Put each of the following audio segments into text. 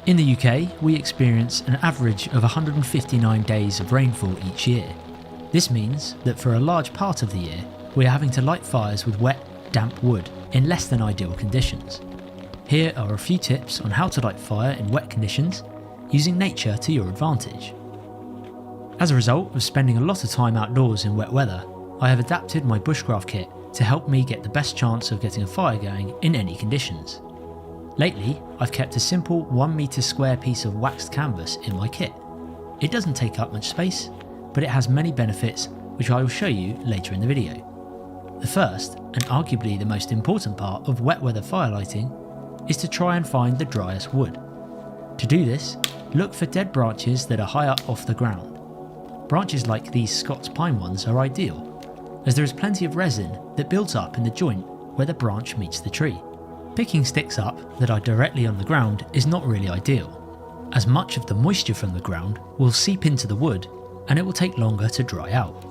In the UK, we experience an average of 159 days of rainfall each year. This means that for a large part of the year, we are having to light fires with wet, damp wood in less than ideal conditions. Here are a few tips on how to light fire in wet conditions, using nature to your advantage. As a result of spending a lot of time outdoors in wet weather, I have adapted my bushcraft kit to help me get the best chance of getting a fire going in any conditions. Lately, I've kept a simple 1 metre square piece of waxed canvas in my kit. It doesn't take up much space, but it has many benefits which I will show you later in the video. The first, and arguably the most important part of wet weather fire lighting, is to try and find the driest wood. To do this, look for dead branches that are high up off the ground. Branches like these Scots pine ones are ideal, as there is plenty of resin that builds up in the joint where the branch meets the tree. Picking sticks up that are directly on the ground is not really ideal, as much of the moisture from the ground will seep into the wood and it will take longer to dry out.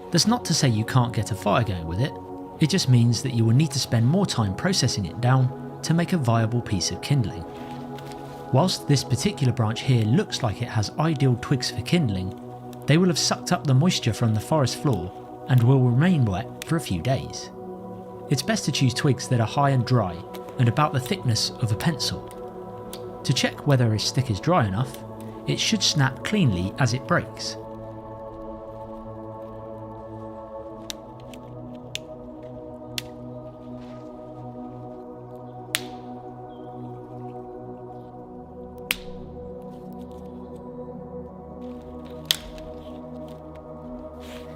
That's not to say you can't get a fire going with it just means that you will need to spend more time processing it down to make a viable piece of kindling. Whilst this particular branch here looks like it has ideal twigs for kindling, they will have sucked up the moisture from the forest floor and will remain wet for a few days. It's best to choose twigs that are high and dry and about the thickness of a pencil. To check whether a stick is dry enough, it should snap cleanly as it breaks.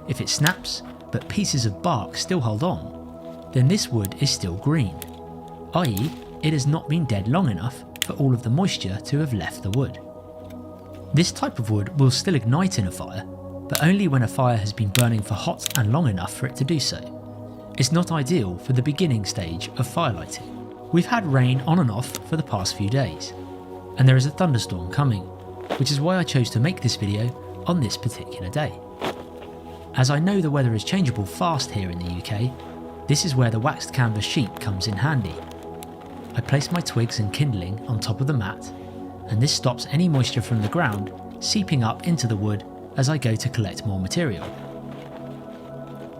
If it snaps, but pieces of bark still hold on, then this wood is still green, i.e. it has not been dead long enough for all of the moisture to have left the wood. This type of wood will still ignite in a fire, but only when a fire has been burning for hot and long enough for it to do so. It's not ideal for the beginning stage of fire lighting. We've had rain on and off for the past few days, and there is a thunderstorm coming, which is why I chose to make this video on this particular day. As I know the weather is changeable fast here in the UK, this is where the waxed canvas sheet comes in handy. I place my twigs and kindling on top of the mat, and this stops any moisture from the ground seeping up into the wood as I go to collect more material.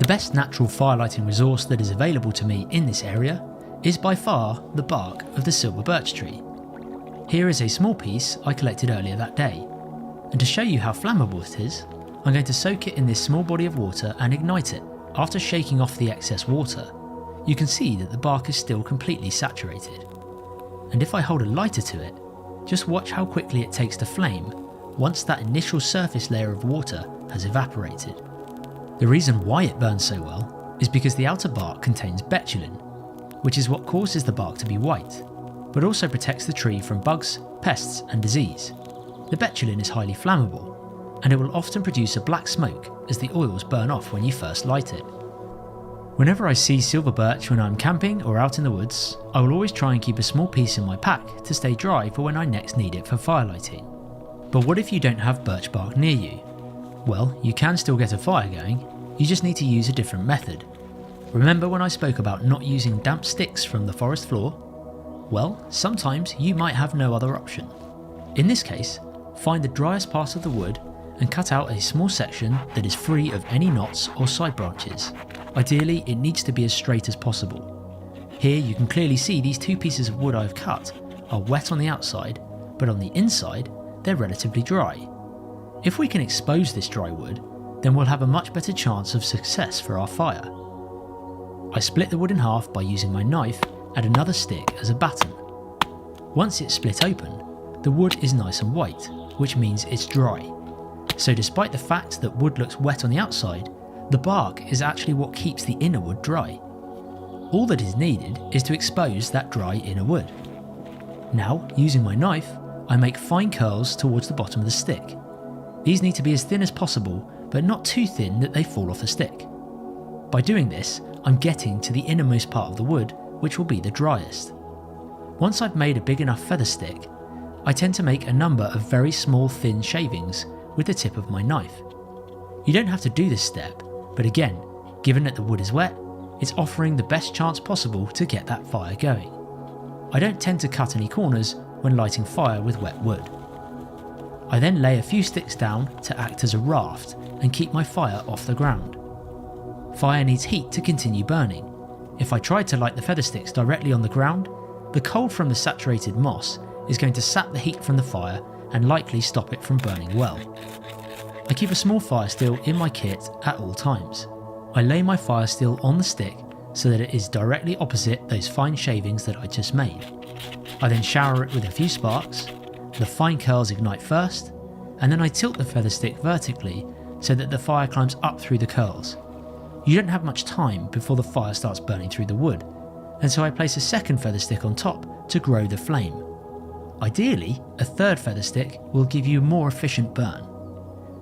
The best natural fire lighting resource that is available to me in this area is by far the bark of the silver birch tree. Here is a small piece I collected earlier that day, and to show you how flammable it is, I'm going to soak it in this small body of water and ignite it. After shaking off the excess water, you can see that the bark is still completely saturated. And if I hold a lighter to it, just watch how quickly it takes to flame once that initial surface layer of water has evaporated. The reason why it burns so well is because the outer bark contains betulin, which is what causes the bark to be white, but also protects the tree from bugs, pests and disease. The betulin is highly flammable, and it will often produce a black smoke as the oils burn off when you first light it. Whenever I see silver birch when I'm camping or out in the woods, I will always try and keep a small piece in my pack to stay dry for when I next need it for fire lighting. But what if you don't have birch bark near you? Well, you can still get a fire going, you just need to use a different method. Remember when I spoke about not using damp sticks from the forest floor? Well, sometimes you might have no other option. In this case, find the driest part of the wood and cut out a small section that is free of any knots or side branches. Ideally, it needs to be as straight as possible. Here you can clearly see these two pieces of wood I have cut are wet on the outside, but on the inside they're relatively dry. If we can expose this dry wood, then we'll have a much better chance of success for our fire. I split the wood in half by using my knife and another stick as a batten. Once it's split open, the wood is nice and white, which means it's dry. So despite the fact that wood looks wet on the outside, the bark is actually what keeps the inner wood dry. All that is needed is to expose that dry inner wood. Now, using my knife, I make fine curls towards the bottom of the stick. These need to be as thin as possible, but not too thin that they fall off the stick. By doing this, I'm getting to the innermost part of the wood, which will be the driest. Once I've made a big enough feather stick, I tend to make a number of very small thin shavings with the tip of my knife. You don't have to do this step, but again, given that the wood is wet, it's offering the best chance possible to get that fire going. I don't tend to cut any corners when lighting fire with wet wood. I then lay a few sticks down to act as a raft and keep my fire off the ground. Fire needs heat to continue burning. If I tried to light the feather sticks directly on the ground, the cold from the saturated moss is going to sap the heat from the fire and likely stop it from burning well. I keep a small fire steel in my kit at all times. I lay my fire steel on the stick so that it is directly opposite those fine shavings that I just made. I then shower it with a few sparks, the fine curls ignite first, and then I tilt the feather stick vertically so that the fire climbs up through the curls. You don't have much time before the fire starts burning through the wood, and so I place a second feather stick on top to grow the flame. Ideally, a third feather stick will give you a more efficient burn.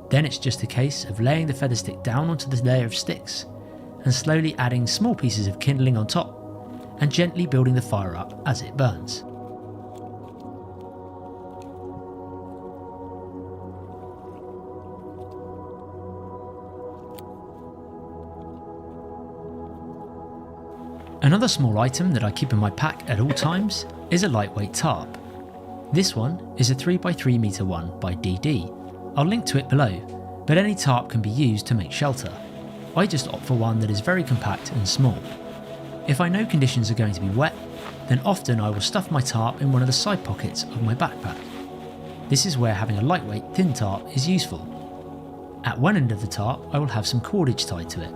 Then it's just a case of laying the feather stick down onto the layer of sticks and slowly adding small pieces of kindling on top and gently building the fire up as it burns. Another small item that I keep in my pack at all times is a lightweight tarp. This one is a 3x3 meter one by DD. I'll link to it below, but any tarp can be used to make shelter. I just opt for one that is very compact and small. If I know conditions are going to be wet, then often I will stuff my tarp in one of the side pockets of my backpack. This is where having a lightweight thin tarp is useful. At one end of the tarp I will have some cordage tied to it,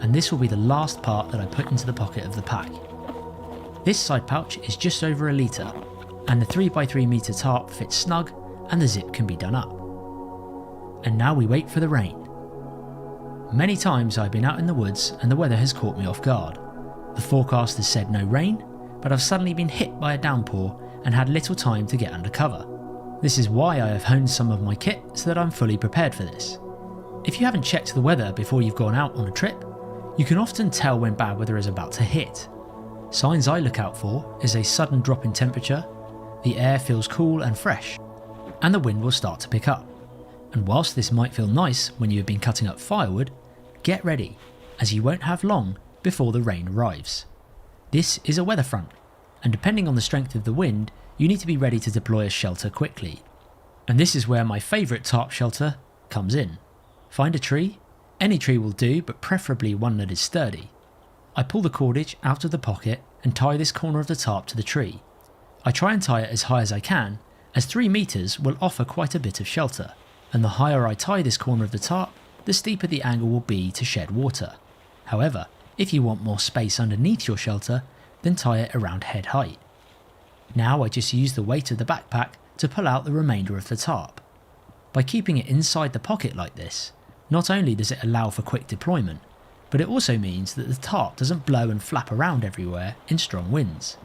and this will be the last part that I put into the pocket of the pack. This side pouch is just over a litre, and the 3x3 meter tarp fits snug and the zip can be done up. And now we wait for the rain. Many times I've been out in the woods and the weather has caught me off guard. The forecast has said no rain, but I've suddenly been hit by a downpour and had little time to get under cover. This is why I have honed some of my kit so that I'm fully prepared for this. If you haven't checked the weather before you've gone out on a trip, you can often tell when bad weather is about to hit. Signs I look out for is a sudden drop in temperature, the air feels cool and fresh, and the wind will start to pick up. And whilst this might feel nice when you have been cutting up firewood, get ready, as you won't have long before the rain arrives. This is a weather front, and depending on the strength of the wind, you need to be ready to deploy a shelter quickly. And this is where my favourite tarp shelter comes in. Find a tree. Any tree will do, but preferably one that is sturdy. I pull the cordage out of the pocket and tie this corner of the tarp to the tree. I try and tie it as high as I can, as 3 meters will offer quite a bit of shelter, and the higher I tie this corner of the tarp, the steeper the angle will be to shed water. However, if you want more space underneath your shelter, then tie it around head height. Now I just use the weight of the backpack to pull out the remainder of the tarp. By keeping it inside the pocket like this, not only does it allow for quick deployment, but it also means that the tarp doesn't blow and flap around everywhere in strong winds.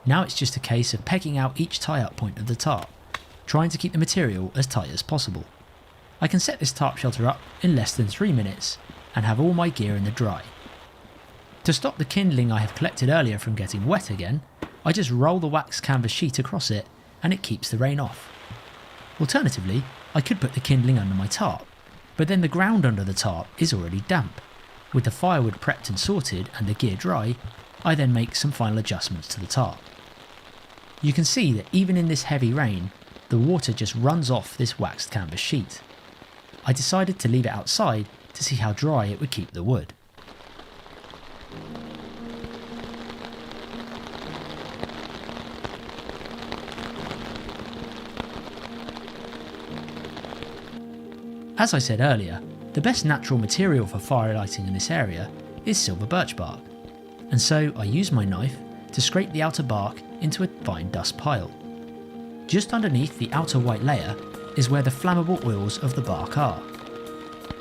Now it's just a case of pegging out each tie-up point of the tarp, trying to keep the material as tight as possible. I can set this tarp shelter up in less than 3 minutes and have all my gear in the dry. To stop the kindling I have collected earlier from getting wet again, I just roll the wax canvas sheet across it and it keeps the rain off. Alternatively, I could put the kindling under my tarp, but then the ground under the tarp is already damp. With the firewood prepped and sorted and the gear dry, I then make some final adjustments to the tarp. You can see that even in this heavy rain, the water just runs off this waxed canvas sheet. I decided to leave it outside to see how dry it would keep the wood. As I said earlier, the best natural material for fire lighting in this area is silver birch bark, and so I use my knife to scrape the outer bark into a fine dust pile. Just underneath the outer white layer is where the flammable oils of the bark are.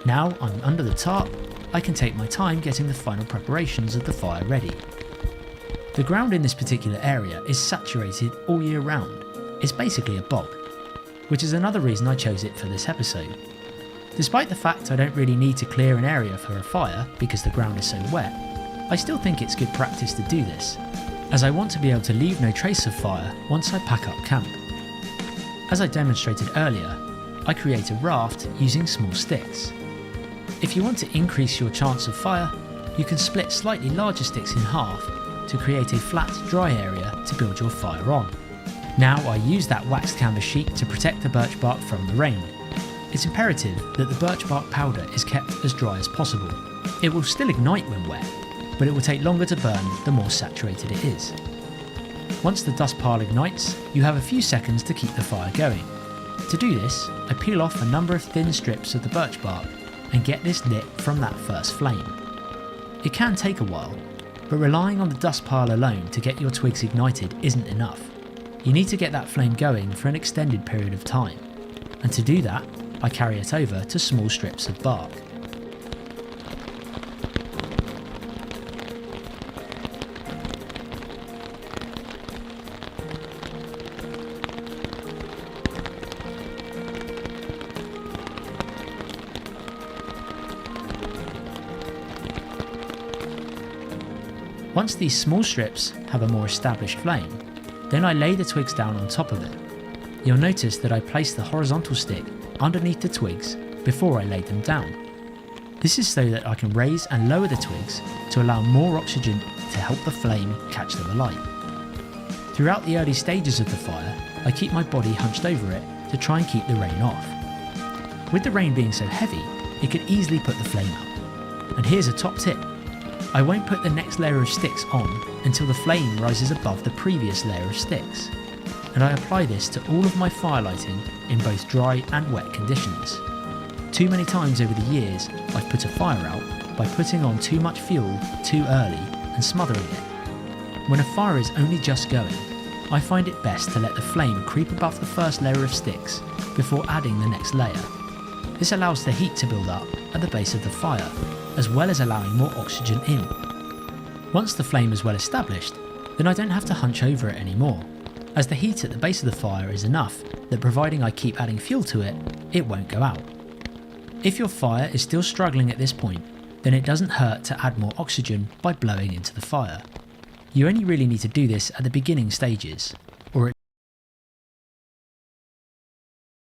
Now I'm under the tarp, I can take my time getting the final preparations of the fire ready. The ground in this particular area is saturated all year round. It's basically a bog, which is another reason I chose it for this episode. Despite the fact I don't really need to clear an area for a fire because the ground is so wet, I still think it's good practice to do this, as I want to be able to leave no trace of fire once I pack up camp. As I demonstrated earlier, I create a raft using small sticks. If you want to increase your chance of fire, you can split slightly larger sticks in half to create a flat, dry area to build your fire on. Now I use that waxed canvas sheet to protect the birch bark from the rain. It's imperative that the birch bark powder is kept as dry as possible. It will still ignite when wet, but it will take longer to burn the more saturated it is. Once the dust pile ignites, you have a few seconds to keep the fire going. To do this, I peel off a number of thin strips of the birch bark and get this lit from that first flame. It can take a while, but relying on the dust pile alone to get your twigs ignited isn't enough. You need to get that flame going for an extended period of time, and to do that, I carry it over to small strips of bark. Once these small strips have a more established flame, then I lay the twigs down on top of it. You'll notice that I place the horizontal stick underneath the twigs before I lay them down. This is so that I can raise and lower the twigs to allow more oxygen to help the flame catch them alight. Throughout the early stages of the fire, I keep my body hunched over it to try and keep the rain off. With the rain being so heavy, it could easily put the flame out. And here's a top tip. I won't put the next layer of sticks on until the flame rises above the previous layer of sticks, and I apply this to all of my fire lighting in both dry and wet conditions. Too many times over the years I've put a fire out by putting on too much fuel too early and smothering it. When a fire is only just going, I find it best to let the flame creep above the first layer of sticks before adding the next layer. This allows the heat to build up at the base of the fire, as well as allowing more oxygen in. Once the flame is well established, then I don't have to hunch over it anymore, as the heat at the base of the fire is enough that providing I keep adding fuel to it, it won't go out. If your fire is still struggling at this point, then it doesn't hurt to add more oxygen by blowing into the fire. You only really need to do this at the beginning stages,